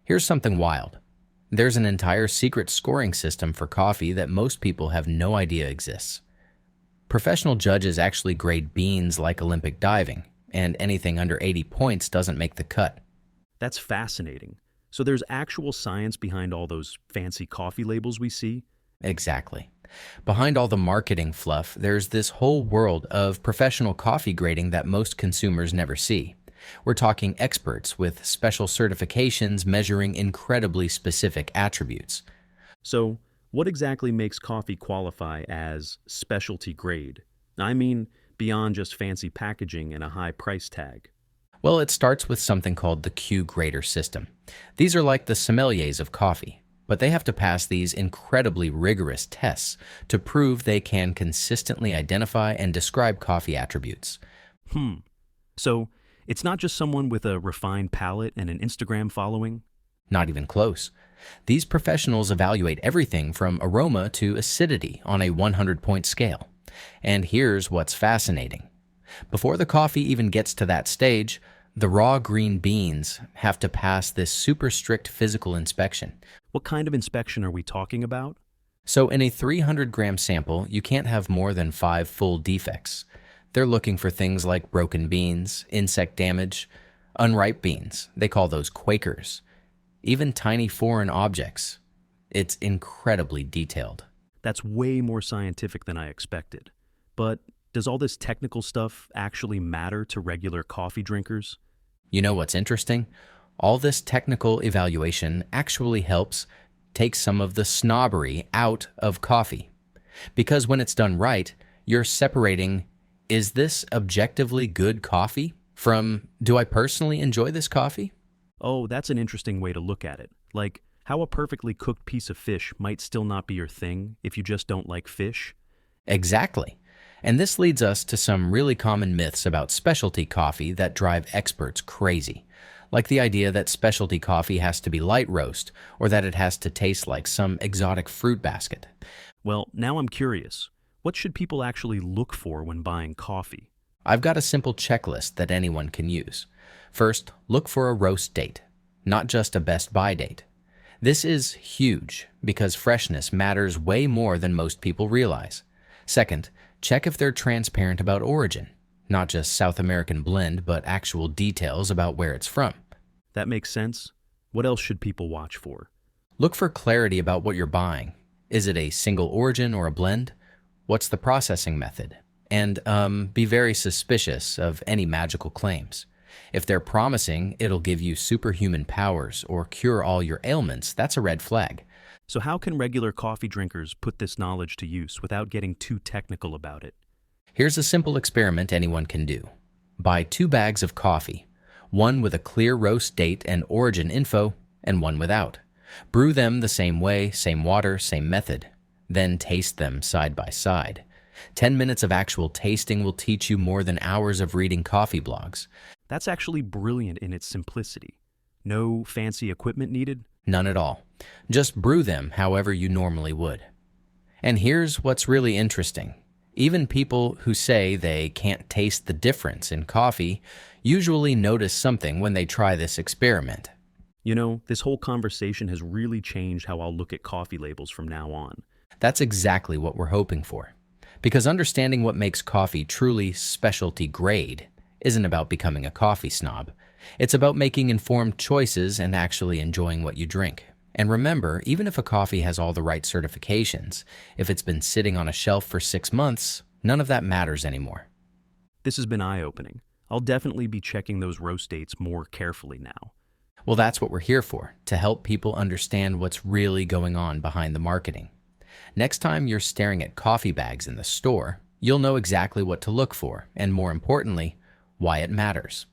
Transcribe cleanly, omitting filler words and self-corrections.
Here's something wild. There's an entire secret scoring system for coffee that most people have no idea exists. Professional judges actually grade beans like Olympic diving, and anything under 80 points doesn't make the cut. That's fascinating. So there's actual science behind all those fancy coffee labels we see? Exactly. Behind all the marketing fluff, there's this whole world of professional coffee grading that most consumers never see. We're talking experts with special certifications measuring incredibly specific attributes. So, what exactly makes coffee qualify as specialty grade? I mean, beyond just fancy packaging and a high price tag. Well, it starts with something called the Q grader system. These are like the sommeliers of coffee, but they have to pass these incredibly rigorous tests to prove they can consistently identify and describe coffee attributes. So, it's not just someone with a refined palate and an Instagram following? Not even close. These professionals evaluate everything from aroma to acidity on a 100-point scale. And here's what's fascinating. Before the coffee even gets to that stage, the raw green beans have to pass this super strict physical inspection. What kind of inspection are we talking about? So in a 300-gram sample, you can't have more than 5 full defects. They're looking for things like broken beans, insect damage, unripe beans. They call those Quakers. Even tiny foreign objects. It's incredibly detailed. That's way more scientific than I expected. But does all this technical stuff actually matter to regular coffee drinkers? You know what's interesting? All this technical evaluation actually helps take some of the snobbery out of coffee. Because when it's done right, you're separating, is this objectively good coffee from, do I personally enjoy this coffee? Oh, that's an interesting way to look at it. Like, how a perfectly cooked piece of fish might still not be your thing if you just don't like fish. Exactly. And this leads us to some really common myths about specialty coffee that drive experts crazy. Like the idea that specialty coffee has to be light roast, or that it has to taste like some exotic fruit basket. Well, now I'm curious. What should people actually look for when buying coffee? I've got a simple checklist that anyone can use. First, look for a roast date, not just a best by date. This is huge because freshness matters way more than most people realize. Second, check if they're transparent about origin, not just South American blend, but actual details about where it's from. That makes sense. What else should people watch for? Look for clarity about what you're buying. Is it a single origin or a blend? What's the processing method? And be very suspicious of any magical claims. If they're promising it'll give you superhuman powers or cure all your ailments, that's a red flag. So how can regular coffee drinkers put this knowledge to use without getting too technical about it? Here's a simple experiment anyone can do. Buy 2 bags of coffee, one with a clear roast date and origin info, and one without. Brew them the same way, same water, same method. Then taste them side by side. 10 minutes of actual tasting will teach you more than hours of reading coffee blogs. That's actually brilliant in its simplicity. No fancy equipment needed? None at all. Just brew them however you normally would. And here's what's really interesting. Even people who say they can't taste the difference in coffee usually notice something when they try this experiment. You know, this whole conversation has really changed how I'll look at coffee labels from now on. That's exactly what we're hoping for. Because understanding what makes coffee truly specialty grade isn't about becoming a coffee snob. It's about making informed choices and actually enjoying what you drink. And remember, even if a coffee has all the right certifications, if it's been sitting on a shelf for 6 months, none of that matters anymore. This has been eye-opening. I'll definitely be checking those roast dates more carefully now. Well, that's what we're here for, to help people understand what's really going on behind the marketing. Next time you're staring at coffee bags in the store, you'll know exactly what to look for, and more importantly, why it matters.